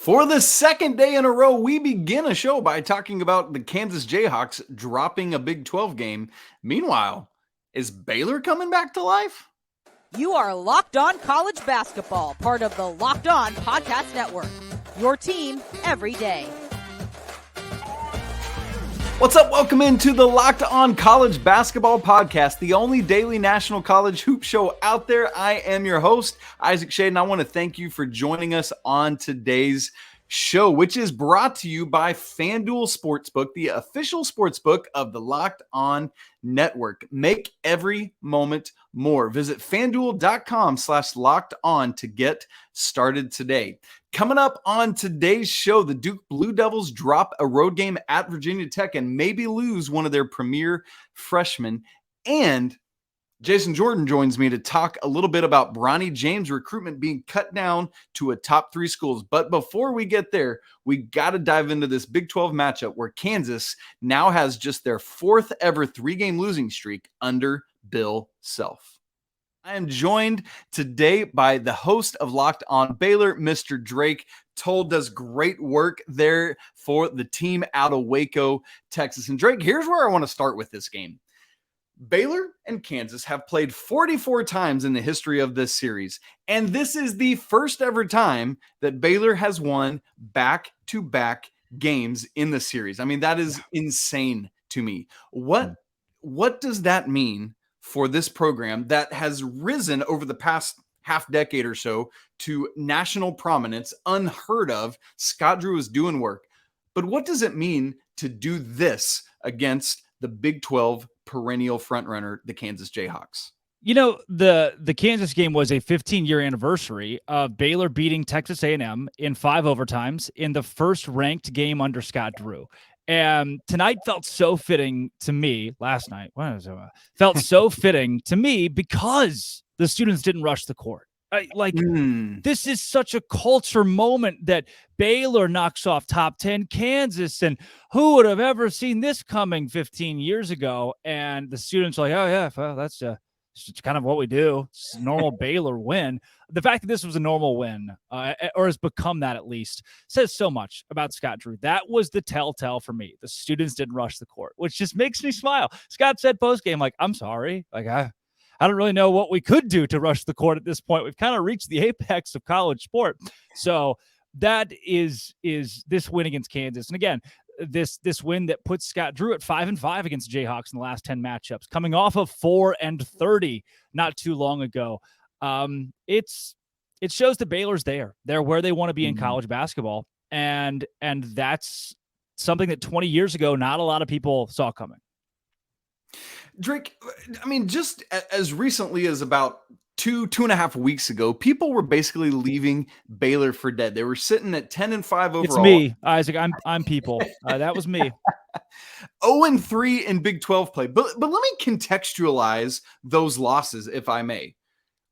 For the second day in a row, we begin a show by talking about the Kansas Jayhawks dropping a Big 12 game. Meanwhile, is Baylor coming back to life? You are Locked On College Basketball, part of the Locked On Podcast Network. Your team every day. What's up? Welcome into the Locked On College Basketball Podcast, the only daily national college hoop show out there. I am your host, Isaac Shade, and I want to thank you for joining us on today's show, which is brought to you by FanDuel Sportsbook, the official sportsbook of the Locked On Network. Make every moment more. Visit FanDuel.com/LockedOn to get started today. Coming up on today's show, the Duke Blue Devils drop a road game at Virginia Tech and maybe lose one of their premier freshmen. And Jason Jordan joins me to talk a little bit about Bronny James recruitment being cut down to a top 3 schools. But before we get there, we got to dive into this Big 12 matchup where Kansas now has just their 4th ever 3-game losing streak under Bill Self. I am joined today by the host of Locked On Baylor, Mr. Drake Toll, does great work there for the team out of Waco, Texas. And Drake, here's where I want to start with this game. Baylor and Kansas have played 44 times in the history of this series, and this is the first ever time that Baylor has won back-to-back games in the series. I mean, that is insane to me. What does that mean for this program that has risen over the past half decade or so to national prominence, unheard of? Scott Drew is doing work. But what does it mean to do this against the Big 12 perennial frontrunner, the Kansas Jayhawks? You know, the Kansas game was a 15-year anniversary of Baylor beating Texas A&M in 5 overtimes in the first ranked game under Scott Drew. And tonight felt so fitting to me. Last night, felt so fitting to me because the students didn't rush the court. This is such a culture moment that Baylor knocks off top 10 Kansas, and who would have ever seen this coming 15 years ago? And the students are like, oh yeah, well, that's it's kind of what we do. It's a normal Baylor win. The fact that this was a normal win, or has become that at least, says so much about Scott Drew. That was the telltale for me. The students didn't rush the court, which just makes me smile. Scott said post-game, like, I'm sorry. Like, I don't really know what we could do to rush the court at this point. We've kind of reached the apex of college sport. So that is this win against Kansas. And again, this win that puts Scott Drew at 5-5 against Jayhawks in the last 10 matchups, coming off of 4-30 not too long ago. It shows that Baylor's there. They're where they want to be in college basketball. And that's something that 20 years ago, not a lot of people saw coming. Drake, I mean, just as recently as about 2.5 weeks ago, people were basically leaving Baylor for dead. They were sitting at 10-5 overall. It's me, Isaac. I'm people. That was me. 0-3 in Big 12 play. But let me contextualize those losses, if I may.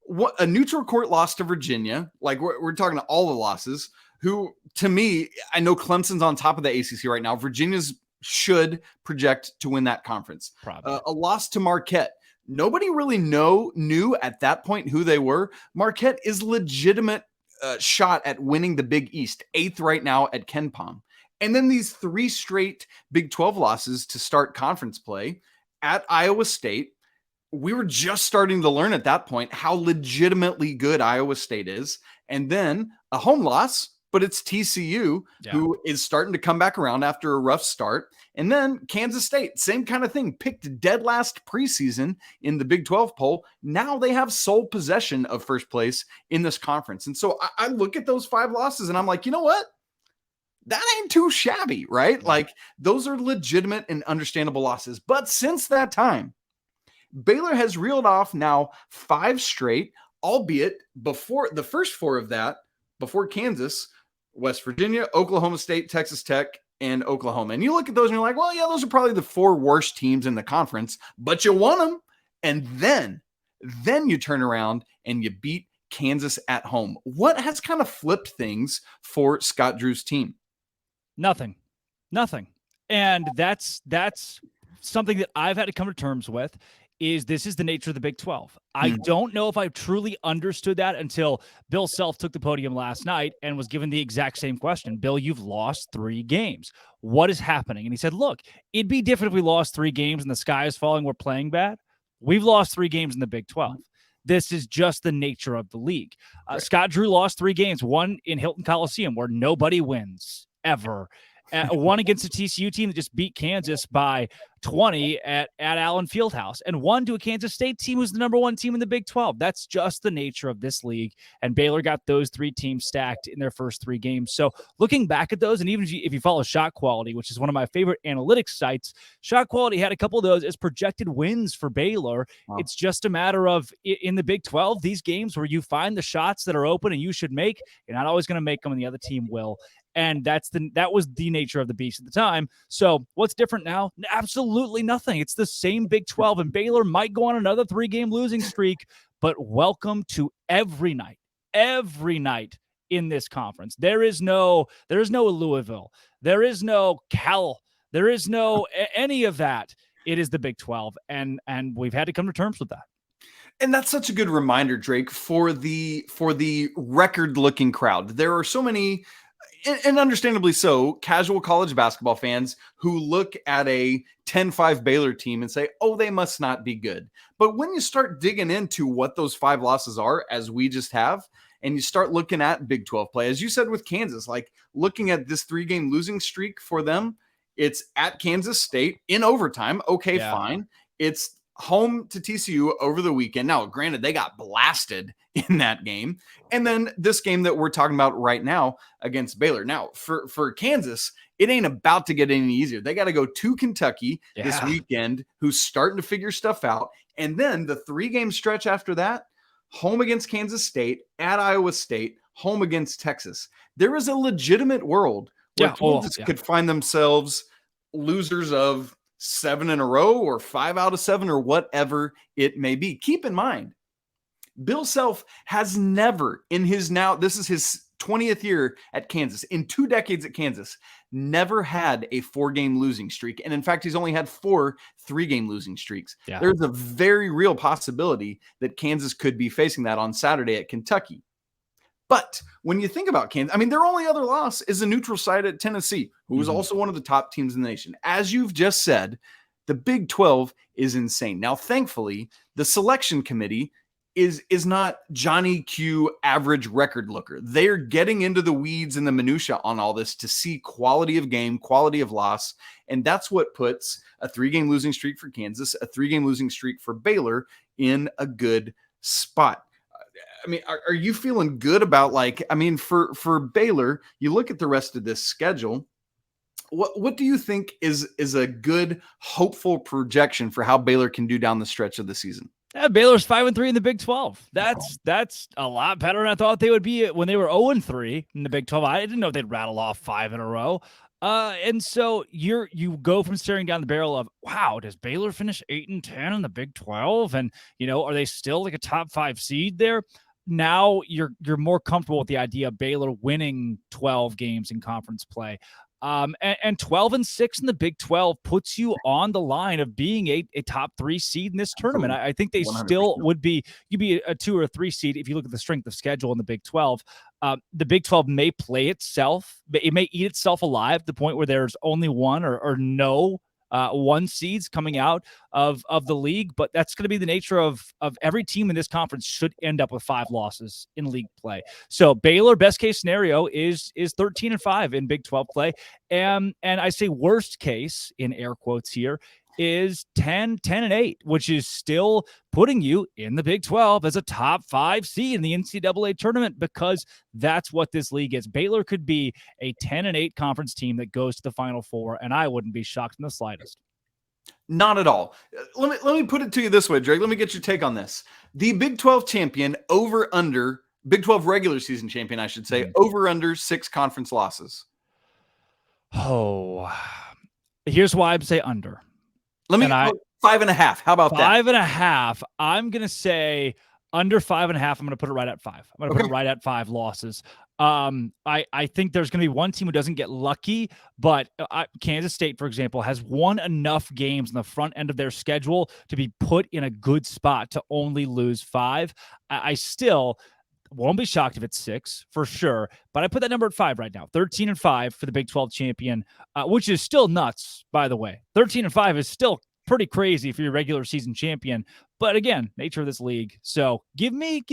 What a neutral court loss to Virginia. Like we're talking to all the losses. Who, to me, I know Clemson's on top of the ACC right now. Virginia's should project to win that conference. A loss to Marquette. Nobody really knew at that point who they were. Marquette is legitimate shot at winning the Big East, 8th right now at KenPom. And then these 3 straight Big 12 losses to start conference play at Iowa State. We were just starting to learn at that point how legitimately good Iowa State is. And then a home loss, but it's TCU who is starting to come back around after a rough start. And then Kansas State, same kind of thing, picked dead last preseason in the Big 12 poll. Now they have sole possession of first place in this conference. And so I look at those 5 losses and I'm like, you know what? That ain't too shabby, right? Like those are legitimate and understandable losses. But since that time, Baylor has reeled off now 5 straight, albeit before the first 4 of that, before Kansas, West Virginia, Oklahoma State, Texas Tech, and Oklahoma. And you look at those and you're like, well, yeah, those are probably the 4 worst teams in the conference, but you won them. And then you turn around and you beat Kansas at home. What has kind of flipped things for Scott Drew's team? Nothing. And that's something that I've had to come to terms with. is this is the nature of the Big 12. I don't know if I truly understood that until Bill Self took the podium last night and was given the exact same question. Bill, you've lost 3 games. What is happening? And he said, look, it'd be different if we lost 3 games and the sky is falling, we're playing bad. We've lost 3 games in the Big 12. This is just the nature of the league. Scott Drew lost 3 games, one in Hilton Coliseum where nobody wins ever. One against a TCU team that just beat Kansas by 20 at Allen Fieldhouse, and one to a Kansas State team who's the number 1 team in the Big 12. That's just the nature of this league, and Baylor got those 3 teams stacked in their first 3 games. So looking back at those, and even if you follow Shot Quality, which is one of my favorite analytics sites, Shot Quality had a couple of those as projected wins for Baylor. Wow. It's just a matter of, in the Big 12, these games where you find the shots that are open and you should make, you're not always going to make them, and the other team will. And that was the nature of the beast at the time. So what's different now? Absolutely nothing. It's the same Big 12, and Baylor might go on another 3-game losing streak, but welcome to every night in this conference. There is no Louisville. There is no Cal. There is no any of that. It is the Big 12, and we've had to come to terms with that. And that's such a good reminder, Drake, for the record-looking crowd. There are so many, and understandably so, casual college basketball fans who look at a 10-5 Baylor team and say, oh, they must not be good. But when you start digging into what those 5 losses are, as we just have, and you start looking at Big 12 play, as you said with Kansas, like looking at this 3-game losing streak for them, it's at Kansas State in overtime. Okay, yeah. Fine. It's home to TCU over the weekend. Now, granted, they got blasted in that game. And then this game that we're talking about right now against Baylor. Now, for Kansas, it ain't about to get any easier. They got to go to Kentucky this weekend, who's starting to figure stuff out. And then the 3-game stretch after that, home against Kansas State, at Iowa State, home against Texas. There is a legitimate world where Kansas could find themselves losers of 7 in a row or 5 out of 7 or whatever it may be. Keep in mind, Bill Self has never this is his 20th year at Kansas, in 2 decades at Kansas, never had a 4-game losing streak. And in fact, he's only had 4 3-game losing streaks. Yeah. There's a very real possibility that Kansas could be facing that on Saturday at Kentucky. But when you think about Kansas, I mean, their only other loss is a neutral site at Tennessee, who is also one of the top teams in the nation. As you've just said, the Big 12 is insane. Now, thankfully, the selection committee is not Johnny Q average record looker. They're getting into the weeds and the minutia on all this to see quality of game, quality of loss. And that's what puts a 3-game losing streak for Kansas, a 3-game losing streak for Baylor in a good spot. I mean, are you feeling good about, like, I mean, for Baylor, you look at the rest of this schedule, what do you think is a good, hopeful projection for how Baylor can do down the stretch of the season? Yeah, Baylor's 5-3 in the Big 12. That's a lot better than I thought they would be when they were 0-3 in the Big 12. I didn't know they'd rattle off 5 in a row. And so you go from staring down the barrel of, wow, does Baylor finish 8-10 in the Big 12? And, are they still like a top 5 seed there? Now you're more comfortable with the idea of Baylor winning 12 games in conference play. And 12-6 in the Big 12 puts you on the line of being a top 3 seed in this tournament. I think they 100%. Still would be, you'd be a 2 or 3 seed if you look at the strength of schedule in the Big 12. The Big 12 may play itself, but it may eat itself alive to the point where there's only one or no 1 seeds coming out of the league, but that's going to be the nature of every team in this conference should end up with 5 losses in league play. So Baylor, best case scenario is 13-5 in Big 12 play. And I say worst case in air quotes here is 10-8, which is still putting you in the Big 12 as a top 5 seed in the NCAA tournament, because that's what this league is. Baylor could be a 10-8 conference team that goes to the Final Four, and I wouldn't be shocked in the slightest. Not at all. Let me put it to you this way, Drake. Let me get your take on this. The Big 12 champion over under, Big 12 regular season champion, I should say, over under 6 conference losses. Oh, here's why I'd say under. Let me 5.5. How about that? 5.5. I'm going to say under 5.5. I'm going to put it right at 5. I'm going to put it right at 5 losses. I think there's going to be one team who doesn't get lucky, but Kansas State, for example, has won enough games in the front end of their schedule to be put in a good spot to only lose 5. I still won't be shocked if it's 6 for sure, but I put that number at 5 right now. 13-5 for the Big 12 champion, which is still nuts, by the way. 13-5 is still pretty crazy for your regular season champion. But again, nature of this league. So give me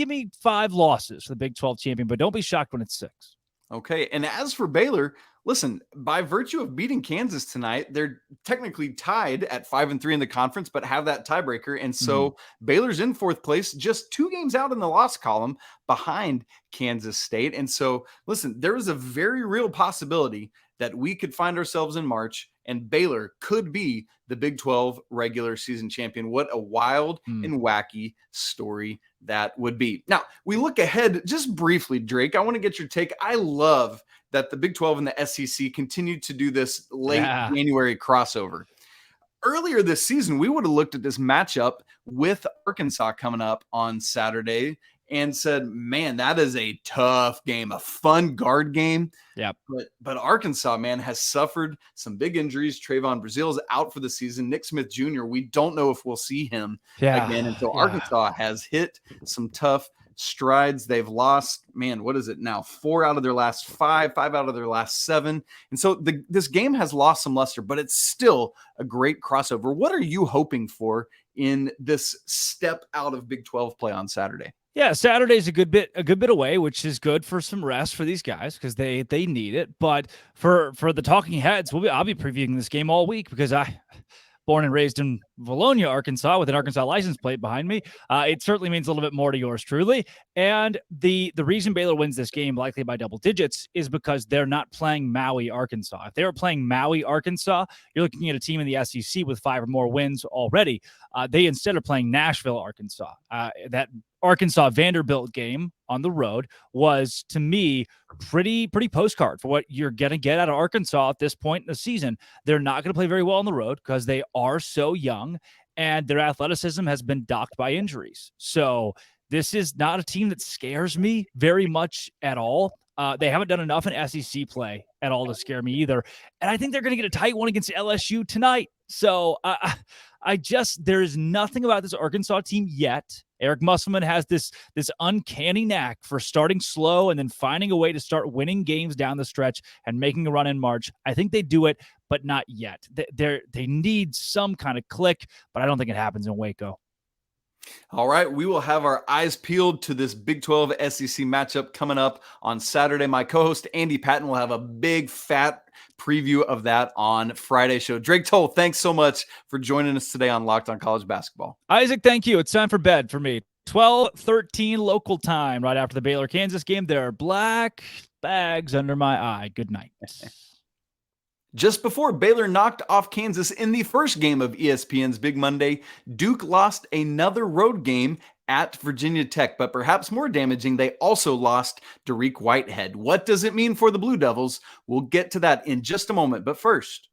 5 losses for the Big 12 champion, but don't be shocked when it's 6. Okay. And as for Baylor, listen, by virtue of beating Kansas tonight, they're technically tied at 5-3 in the conference, but have that tiebreaker. And so Baylor's in 4th place, just 2 games out in the loss column behind Kansas State. And so, listen, there is a very real possibility that we could find ourselves in March and Baylor could be the Big 12 regular season champion. What a wild and wacky story that would be. Now, we look ahead just briefly, Drake. I want to get your take. I love that the Big 12 and the SEC continue to do this late January crossover. Earlier this season, we would have looked at this matchup with Arkansas coming up on Saturday and said, man, that is a tough game, a fun guard game. Yeah. But Arkansas, man, has suffered some big injuries. Trayvon Brazile is out for the season. Nick Smith Jr., we don't know if we'll see him again until Arkansas has hit some tough strides. They've lost, man, what is it now? 4 out of their last 5 out of their last 7. And so this game has lost some luster, but it's still a great crossover. What are you hoping for in this step out of Big 12 play on Saturday? Yeah, Saturday's a good bit away, which is good for some rest for these guys because they need it. But for the talking heads, I'll be previewing this game all week because born and raised in Valonia, Arkansas, with an Arkansas license plate behind me. It certainly means a little bit more to yours truly. And the reason Baylor wins this game, likely by double digits, is because they're not playing Maui, Arkansas. If they were playing Maui, Arkansas, you're looking at a team in the SEC with 5 or more wins already. They instead are playing Nashville, Arkansas. That Arkansas Vanderbilt game on the road was, to me, pretty postcard for what you're going to get out of Arkansas at this point in the season. They're not going to play very well on the road because they are so young and their athleticism has been docked by injuries. So this is not a team that scares me very much at all. They haven't done enough in SEC play at all to scare me either. And I think they're going to get a tight one against LSU tonight. So there is nothing about this Arkansas team yet. Eric Musselman has this uncanny knack for starting slow and then finding a way to start winning games down the stretch and making a run in March. I think they do it, but not yet. They need some kind of click, but I don't think it happens in Waco. All right, we will have our eyes peeled to this Big 12 SEC matchup coming up on Saturday. My co-host Andy Patton will have a big fat preview of that on Friday's show. Drake Toll, thanks so much for joining us today on Locked on College Basketball. Isaac, thank you. It's time for bed for me. 12:13 local time right after the Baylor-Kansas game. There are black bags under my eye. Good night. Just before Baylor knocked off Kansas in the first game of ESPN's Big Monday, Duke lost another road game at Virginia Tech, but perhaps more damaging, they also lost Dariq Whitehead. What does it mean for the Blue Devils? We'll get to that in just a moment, but first,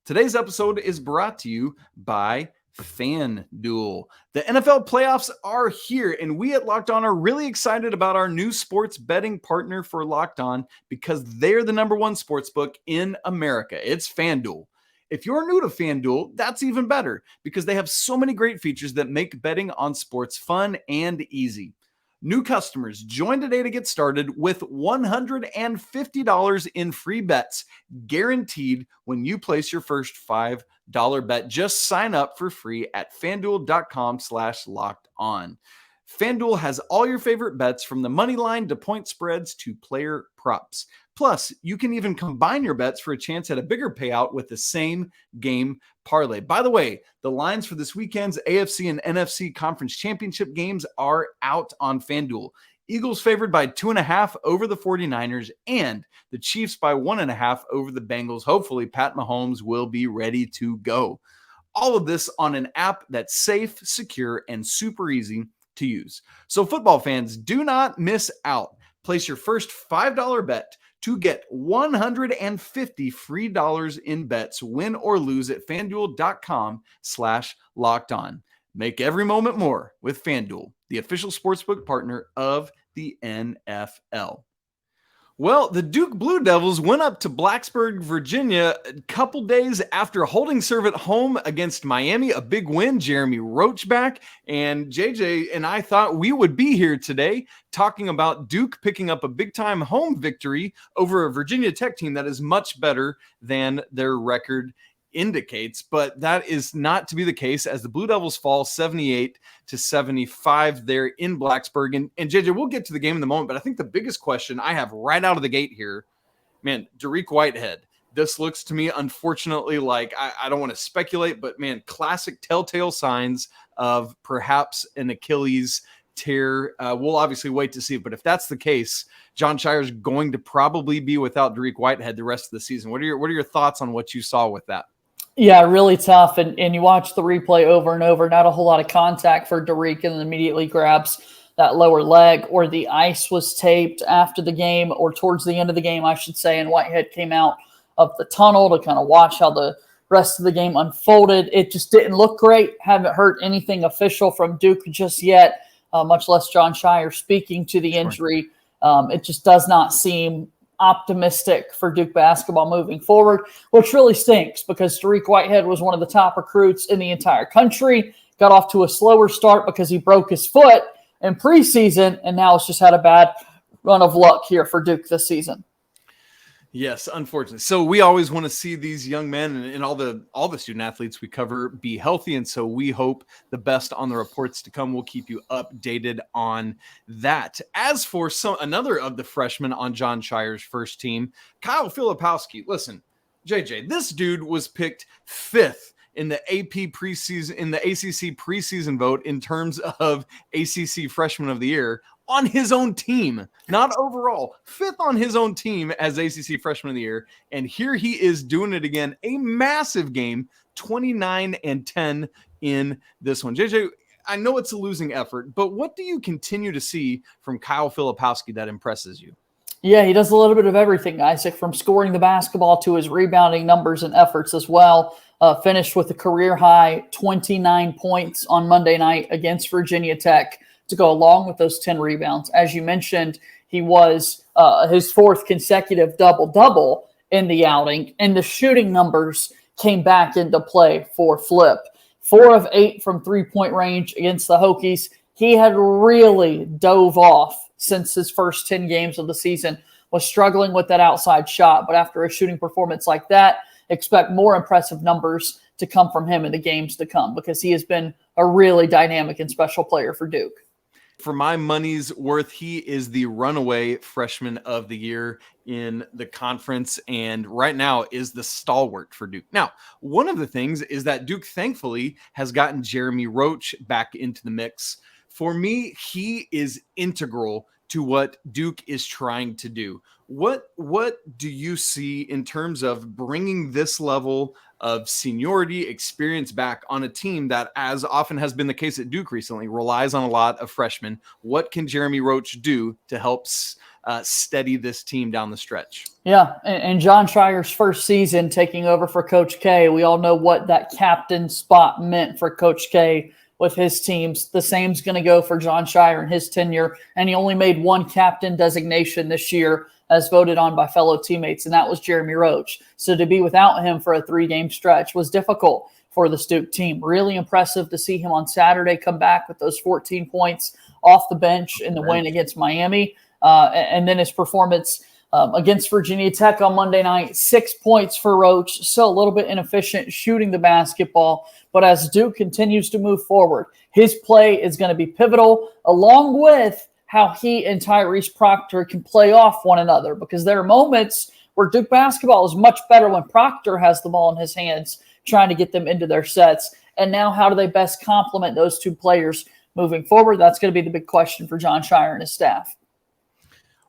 today's episode is brought to you by FanDuel. The NFL playoffs are here, and we at Locked On are really excited about our new sports betting partner for Locked On because they're the #1 sportsbook in America. It's FanDuel. If you're new to FanDuel, that's even better because they have so many great features that make betting on sports fun and easy. New customers, join today to get started with $150 in free bets guaranteed when you place your first $5 bet. Just sign up for free at FanDuel.com/lockedon. FanDuel has all your favorite bets from the money line to point spreads to player props. Plus, you can even combine your bets for a chance at a bigger payout with the same game parlay. By the way, the lines for this weekend's AFC and NFC conference championship games are out on FanDuel. Eagles favored by 2.5 over the 49ers and the Chiefs by 1.5 over the Bengals. Hopefully, Pat Mahomes will be ready to go. All of this on an app that's safe, secure, and super easy to use. So football fans, do not miss out. Place your first $5 bet to get $150 free in bets, win or lose at FanDuel.com/lockedon. Make every moment more with FanDuel, the official sportsbook partner of the NFL. Well, the Duke Blue Devils went up to Blacksburg, Virginia, a couple days after holding serve at home against Miami. A big win, Jeremy Roach back. And JJ and I thought we would be here today talking about Duke picking up a big-time home victory over a Virginia Tech team that is much better than their record indicates, but that is not to be the case as the Blue Devils fall 78-75 there in Blacksburg. And JJ, we'll get to the game in the moment, but I think the biggest question I have right out of the gate here, man, Dariq Whitehead. This looks to me, unfortunately, like I don't want to speculate, but man, classic telltale signs of perhaps an Achilles tear. We'll obviously wait to see, but if that's the case, Jon Scheyer's going to probably be without Dariq Whitehead the rest of the season. What are your thoughts on what you saw with that? Yeah, really tough. And you watch the replay over and over, not a whole lot of contact for Dariq, and then immediately grabs that lower leg, or the ice was taped after the game, or towards the end of the game, I should say, and Whitehead came out of the tunnel to kind of watch how the rest of the game unfolded. It just didn't look great. Haven't heard anything official from Duke just yet, much less Jon Scheyer speaking to the injury. It just does not seem optimistic for Duke basketball moving forward, which really stinks because Dariq Whitehead was one of the top recruits in the entire country, got off to a slower start because he broke his foot in preseason, and now it's just had a bad run of luck here for Duke this season. Yes, unfortunately. So we always want to see these young men and all the student athletes we cover be healthy. And so we hope the best on the reports to come. We'll keep you updated on that. As for another of the freshmen on Jon Scheyer's first team, Kyle Filipowski. Listen, JJ, this dude was picked 5th in the ACC preseason vote in terms of ACC Freshman of the Year on his own team, not overall. 5th on his own team as ACC Freshman of the Year. And here he is doing it again. A massive game, 29-10 in this one. JJ, I know it's a losing effort, but what do you continue to see from Kyle Filipowski that impresses you? Yeah, he does a little bit of everything, Isaac, from scoring the basketball to his rebounding numbers and efforts as well. Finished with a career-high 29 points on Monday night against Virginia Tech to go along with those 10 rebounds. As you mentioned, he was his 4th consecutive double-double in the outing, and the shooting numbers came back into play for Flip. 4 of 8 from three-point range against the Hokies. He had really dove off since his first 10 games of the season, was struggling with that outside shot, but after a shooting performance like that, expect more impressive numbers to come from him in the games to come because he has been a really dynamic and special player for Duke. For my money's worth, he is the runaway freshman of the year in the conference, and right now is the stalwart for Duke. Now, one of the things is that Duke thankfully has gotten Jeremy Roach back into the mix. For me, he is integral to what Duke is trying to do. What do you see in terms of bringing this level of seniority, experience back on a team that, as often has been the case at Duke recently, relies on a lot of freshmen? What can Jeremy Roach do to help steady this team down the stretch? Yeah, and Jon Scheyer's first season taking over for Coach K, we all know what that captain spot meant for Coach K with his teams. The same's going to go for Jon Scheyer and his tenure, and he only made one captain designation this year as voted on by fellow teammates, and that was Jeremy Roach. So to be without him for a 3-game stretch was difficult for the Duke team. Really impressive to see him on Saturday come back with those 14 points off the bench in the win against Miami. And then his performance against Virginia Tech on Monday night, 6 points for Roach. So a little bit inefficient shooting the basketball. But as Duke continues to move forward, his play is going to be pivotal, along with how he and Tyrese Proctor can play off one another, because there are moments where Duke basketball is much better when Proctor has the ball in his hands, trying to get them into their sets. And now how do they best complement those two players moving forward? That's going to be the big question for Jon Scheyer and his staff.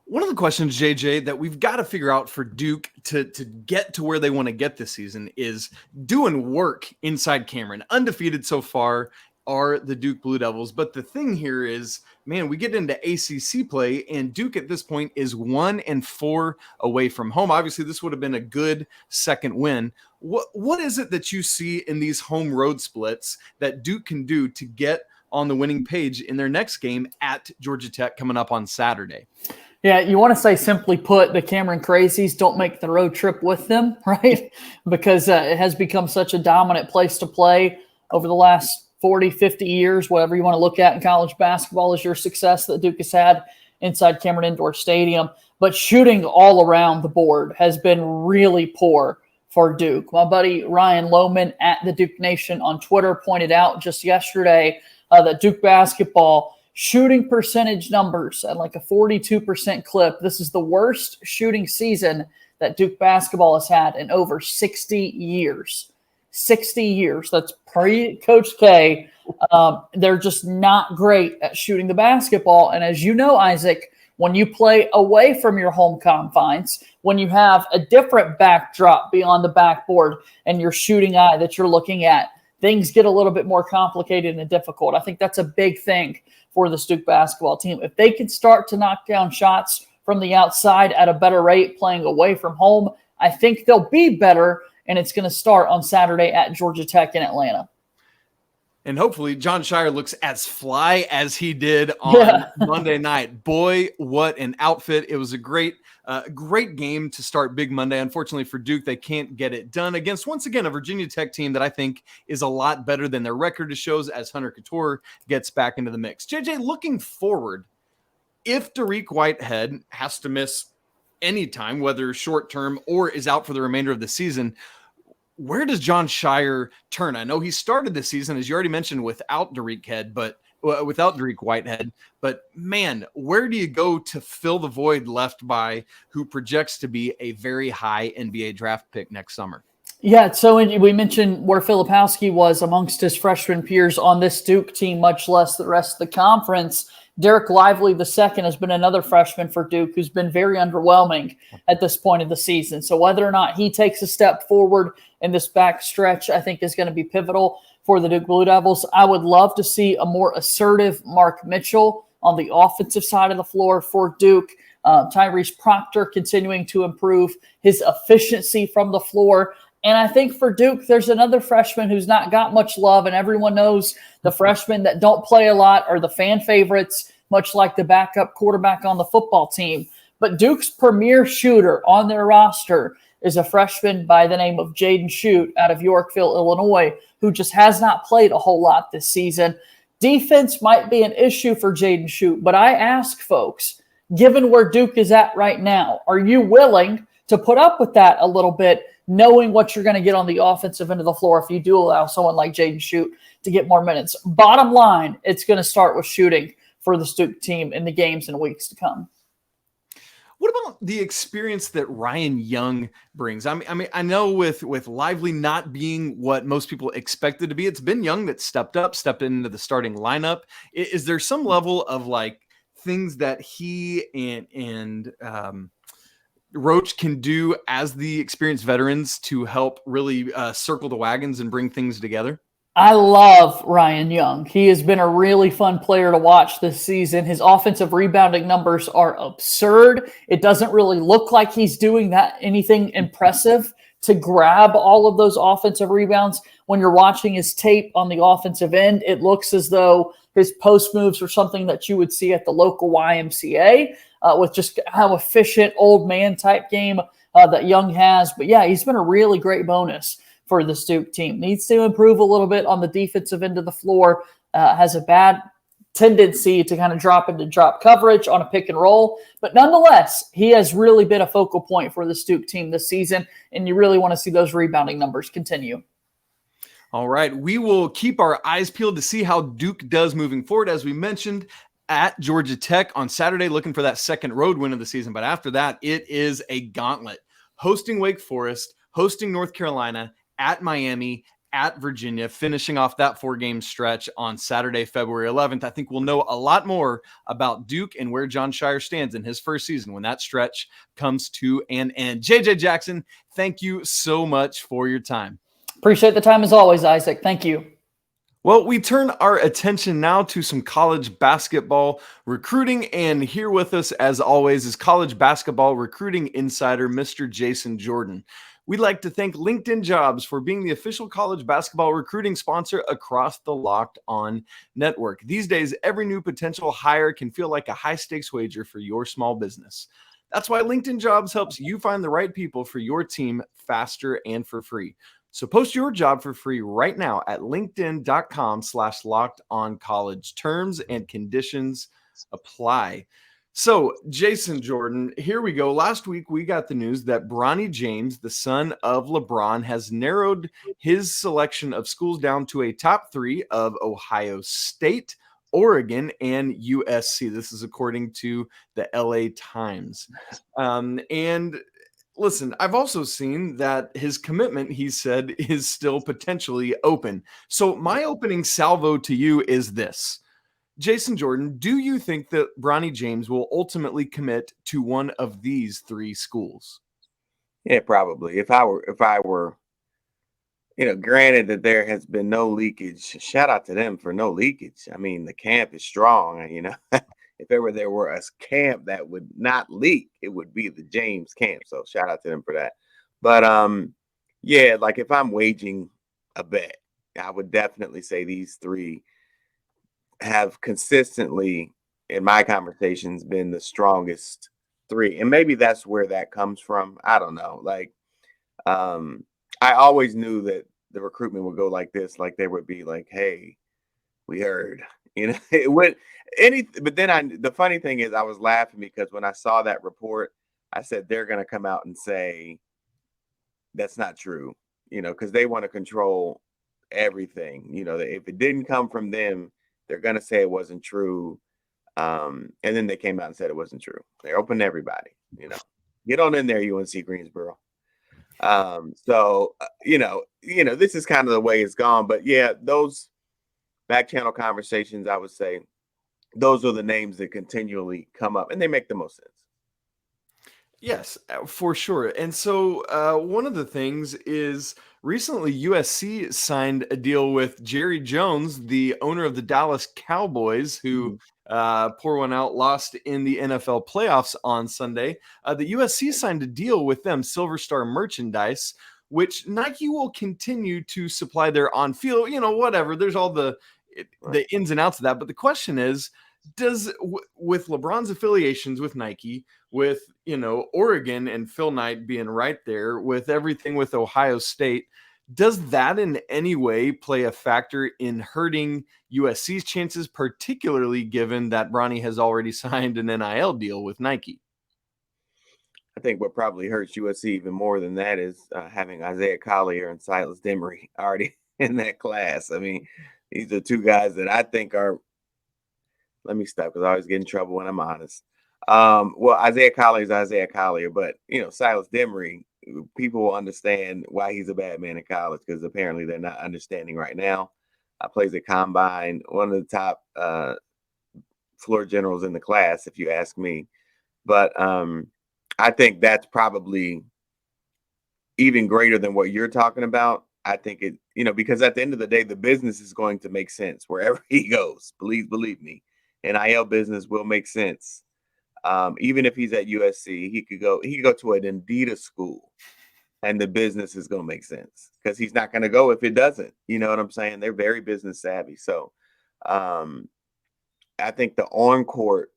One of the questions, JJ, that we've got to figure out for Duke to get to where they want to get this season is doing work inside Cameron. Undefeated so far are the Duke Blue Devils. But the thing here is, man, we get into ACC play, and Duke at this point is 1-4 away from home. Obviously, this would have been a good second win. What is it that you see in these home road splits that Duke can do to get on the winning page in their next game at Georgia Tech coming up on Saturday? Yeah, you want to say simply put, the Cameron Crazies don't make the road trip with them, right? Because it has become such a dominant place to play over the last 40, 50 years, whatever you want to look at in college basketball is your success that Duke has had inside Cameron Indoor Stadium. But shooting all around the board has been really poor for Duke. My buddy Ryan Lohman at the Duke Nation on Twitter pointed out just yesterday that Duke basketball shooting percentage numbers at like a 42% clip. This is the worst shooting season that Duke basketball has had in over 60 years. 60 years. That's pre-Coach K. They're just not great at shooting the basketball. And as you know, Isaac, when you play away from your home confines, when you have a different backdrop beyond the backboard and your shooting eye that you're looking at, things get a little bit more complicated and difficult. I think that's a big thing for the Duke basketball team. If they can start to knock down shots from the outside at a better rate playing away from home, I think they'll be better, and it's going to start on Saturday at Georgia Tech in Atlanta. And hopefully Jon Scheyer looks as fly as he did on Monday night. Boy, what an outfit. It was a great game to start Big Monday. Unfortunately for Duke, they can't get it done against, once again, a Virginia Tech team that I think is a lot better than their record shows as Hunter Couture gets back into the mix. JJ, looking forward, if Dariq Whitehead has to miss any time, whether short-term or is out for the remainder of the season, where does Jon Scheyer turn? I know he started the season, as you already mentioned, without Dariq Whitehead, but man, where do you go to fill the void left by who projects to be a very high NBA draft pick next summer? Yeah, so we mentioned where Filipowski was amongst his freshman peers on this Duke team, much less the rest of the conference. Derek Lively II has been another freshman for Duke who's been very underwhelming at this point of the season. So whether or not he takes a step forward in this back stretch, I think is going to be pivotal for the Duke Blue Devils. I would love to see a more assertive Mark Mitchell on the offensive side of the floor for Duke. Tyrese Proctor continuing to improve his efficiency from the floor. And I think for Duke, there's another freshman who's not got much love, and everyone knows the freshmen that don't play a lot are the fan favorites, much like the backup quarterback on the football team. But Duke's premier shooter on their roster is a freshman by the name of Jaden Schutt out of Yorkville, Illinois, who just has not played a whole lot this season. Defense might be an issue for Jaden Schutt, but I ask folks, given where Duke is at right now, are you willing to put up with that a little bit, knowing what you're going to get on the offensive end of the floor if you do allow someone like Jaden Schutt to get more minutes? Bottom line, it's going to start with shooting for the Duke team in the games and weeks to come. What about the experience that Ryan Young brings? I mean, I know with Lively not being what most people expected to be, it's been Young that stepped into the starting lineup. Is there some level of like things that he and Roach can do as the experienced veterans to help really circle the wagons and bring things together? I love Ryan Young. He has been a really fun player to watch this season. His offensive rebounding numbers are absurd. It doesn't really look like he's doing anything impressive to grab all of those offensive rebounds. When you're watching his tape on the offensive end, it looks as though his post moves are something that you would see at the local YMCA with just how efficient old man type game that Young has. But yeah, he's been a really great bonus for the Duke team. Needs to improve a little bit on the defensive end of the floor. Has a bad tendency to kind of drop into drop coverage on a pick and roll. But nonetheless, he has really been a focal point for the Duke team this season, and you really want to see those rebounding numbers continue. All right. We will keep our eyes peeled to see how Duke does moving forward. As we mentioned, at Georgia Tech on Saturday, looking for that second road win of the season. But after that, it is a gauntlet. Hosting Wake Forest, hosting North Carolina, at Miami, at Virginia, finishing off that 4-game stretch on Saturday, February 11th. I think we'll know a lot more about Duke and where Jon Scheyer stands in his first season when that stretch comes to an end. JJ Jackson, thank you so much for your time. Appreciate the time as always, Isaac. Thank you. Well, we turn our attention now to some college basketball recruiting. And here with us, as always, is college basketball recruiting insider, Mr. Jason Jordan. We'd like to thank LinkedIn Jobs for being the official college basketball recruiting sponsor across the Locked On network. These days, every new potential hire can feel like a high-stakes wager for your small business. That's why LinkedIn Jobs helps you find the right people for your team faster and for free. So post your job for free right now at linkedin.com/lockedoncollege. Terms and conditions apply. So, Jason Jordan, here we go. Last week, we got the news that Bronny James, the son of LeBron, has narrowed his selection of schools down to a top 3 of Ohio State, Oregon, and USC. This is according to the LA Times. And listen, I've also seen that his commitment, he said, is still potentially open. So my opening salvo to you is this. Jason Jordan, do you think that Bronny James will ultimately commit to one of these 3 schools? Yeah, probably. If I were, granted that there has been no leakage, shout out to them for no leakage. I mean, the camp is strong, if ever there were a camp that would not leak, it would be the James camp. So shout out to them for that. But yeah, like if I'm waging a bet, I would definitely say these 3 have consistently, in my conversations, been the strongest 3. And maybe that's where that comes from. I don't know. Like, I always knew that the recruitment would go like this. Like they would be like, hey, we heard, it would but then the funny thing is I was laughing because when I saw that report, I said, they're going to come out and say that's not true, because they want to control everything, if it didn't come from them, they're going to say it wasn't true. And then they came out and said it wasn't true. They're open to everybody, get on in there, UNC Greensboro. So, this is kind of the way it's gone, but yeah, those back channel conversations, I would say those are the names that continually come up and they make the most sense. Yes, for sure. And so one of the things is recently USC signed a deal with Jerry Jones, the owner of the Dallas Cowboys, who pour one out, lost in the NFL playoffs on Sunday. The USC signed a deal with them, Silver Star merchandise, which Nike will continue to supply their on-field, whatever. There's all the ins and outs of that. But the question is, with LeBron's affiliations with Nike, with Oregon and Phil Knight being right there, with everything with Ohio State, does that in any way play a factor in hurting USC's chances, particularly given that Bronny has already signed an NIL deal with Nike? I think what probably hurts USC even more than that is having Isaiah Collier and Silas Demery already in that class. I mean, these are 2 guys that I think are, let me stop because I always get in trouble when I'm honest. Well, Isaiah Collier is Isaiah Collier, but Silas Demery, people will understand why he's a bad man in college because apparently they're not understanding right now. Plays at Combine, one of the top floor generals in the class, if you ask me. But I think that's probably even greater than what you're talking about. I think it, because at the end of the day, the business is going to make sense wherever he goes. Believe me, NIL business will make sense. Even if he's at USC, he could go to an Adidas school and the business is going to make sense because he's not going to go if it doesn't. You know what I'm saying? They're very business savvy. So I think the on-court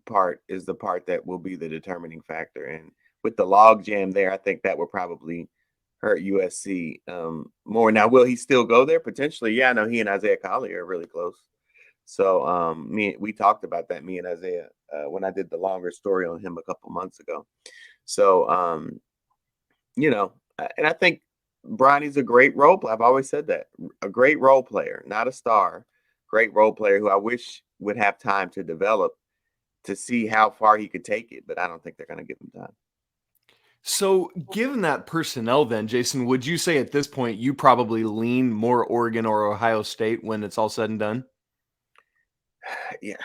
part is the part that will be the determining factor. And with the log jam there, I think that will probably hurt USC more. Now, will he still go there? Potentially. Yeah, I know he and Isaiah Collier are really close. So we talked about that, me and Isaiah, when I did the longer story on him a couple months ago. So, and I think Bronny's a great role player. I've always said that. A great role player, not a star, great role player who I wish would have time to develop to see how far he could take it, but I don't think they're going to give him time. So given that personnel then, Jason, would you say at this point you probably lean more Oregon or Ohio State when it's all said and done? Yeah,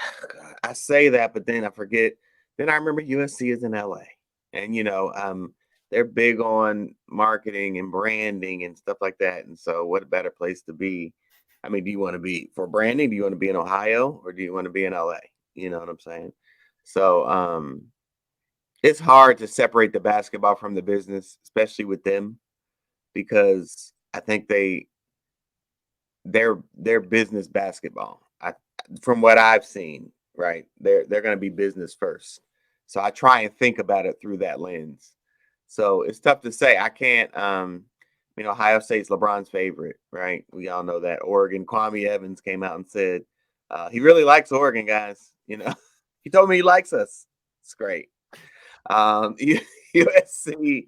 I say that, but then I forget. Then I remember USC is in LA. And, they're big on marketing and branding and stuff like that. And so what a better place to be. I mean, do you want to be for branding? Do you want to be in Ohio or do you want to be in LA? You know what I'm saying? So it's hard to separate the basketball from the business, especially with them, because I think they're business basketball. From what I've seen, right? They're going to be business first. So I try and think about it through that lens. So it's tough to say. I can't. Ohio State's LeBron's favorite, right? We all know that. Oregon, Kwame Evans came out and said he really likes Oregon, guys. He told me he likes us. It's great. USC's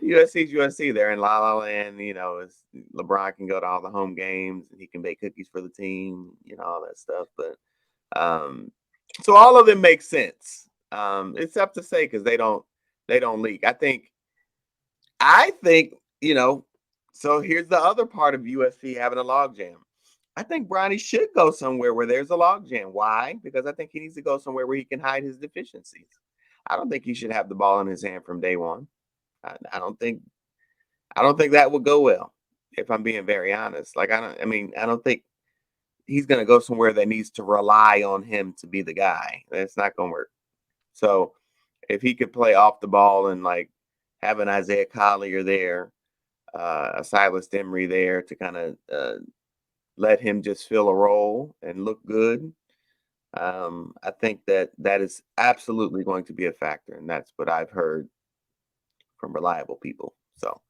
USC. They're in La La Land. LeBron can go to all the home games and he can bake cookies for the team. All that stuff. But so all of them make sense. It's tough to say because they don't leak. I think. So here's the other part of USC having a logjam. I think Bronny should go somewhere where there's a logjam. Why? Because I think he needs to go somewhere where he can hide his deficiencies. I don't think he should have the ball in his hand from day one. I don't think that would go well, if I'm being very honest. I don't think he's going to go somewhere that needs to rely on him to be the guy. That's not going to work. So if he could play off the ball and have an Isaiah Collier there, a Silas Emery there to kind of let him just fill a role and look good. I think that is absolutely going to be a factor, and that's what I've heard from reliable people. So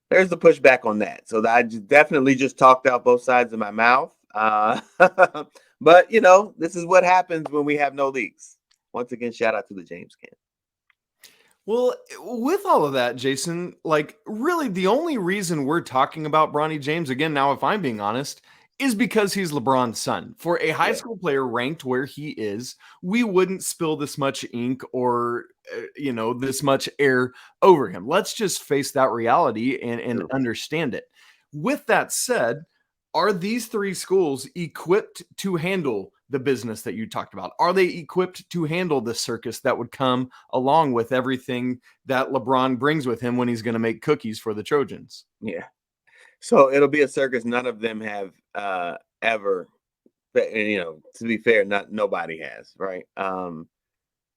there's the pushback on that. So I definitely just talked out both sides of my mouth. But this is what happens when we have no leaks. Once again, shout out to the James camp. Well, with all of that, Jason, really the only reason we're talking about Bronny James, again, now if I'm being honest, is because he's LeBron's son. For a high school player ranked where he is, we wouldn't spill this much ink or, this much air over him. Let's just face that reality and understand it. With that said, are these three schools equipped to handle the business that you talked about? Are they equipped to handle the circus that would come along with everything that LeBron brings with him when he's going to make cookies for the Trojans? Yeah. So it'll be a circus none of them have ever, to be fair, nobody has, right? To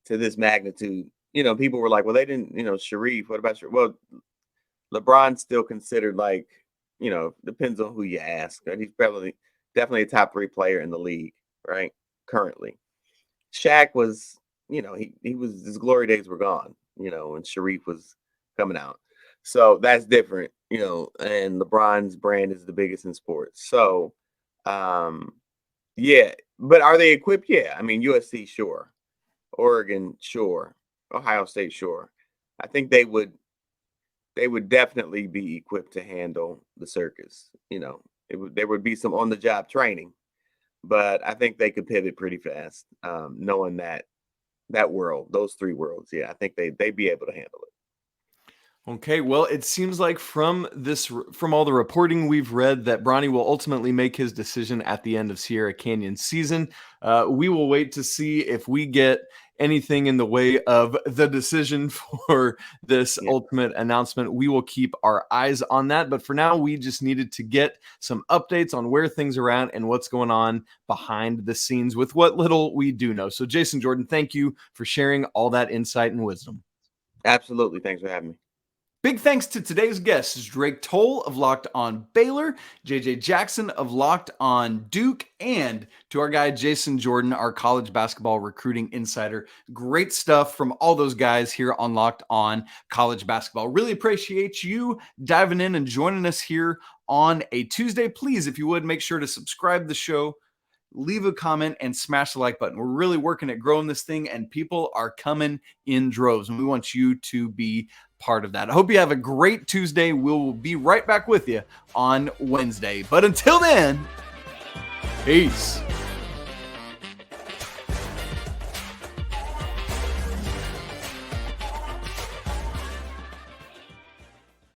this magnitude. People were like, well, they didn't, Sharif, what about Sharif? Well, LeBron's still considered depends on who you ask. Right? He's definitely a top 3 player in the league, right? Currently. Shaq was, he was, his glory days were gone, when Sharif was coming out. So that's different, and LeBron's brand is the biggest in sports. So, yeah, but are they equipped? Yeah. I mean, USC, sure. Oregon, sure. Ohio State, sure. I think they would definitely be equipped to handle the circus. There would be some on-the-job training, but I think they could pivot pretty fast, knowing that world, those 3 worlds. Yeah, I think they'd be able to handle it. Okay, well, it seems like from all the reporting we've read that Bronny will ultimately make his decision at the end of Sierra Canyon season. We will wait to see if we get anything in the way of the decision for this ultimate announcement. We will keep our eyes on that. But for now, we just needed to get some updates on where things are at and what's going on behind the scenes with what little we do know. So, Jason Jordan, thank you for sharing all that insight and wisdom. Absolutely. Thanks for having me. Big thanks to today's guests, Drake Toll of Locked On Baylor, JJ Jackson of Locked On Duke, and to our guy, Jason Jordan, our college basketball recruiting insider. Great stuff from all those guys here on Locked On College Basketball. Really appreciate you diving in and joining us here on a Tuesday. Please, if you would, make sure to subscribe to the show, leave a comment, and smash the like button. We're really working at growing this thing, and people are coming in droves, and we want you to be part of that. I hope you have a great Tuesday. We'll be right back with you on Wednesday. But until then, peace.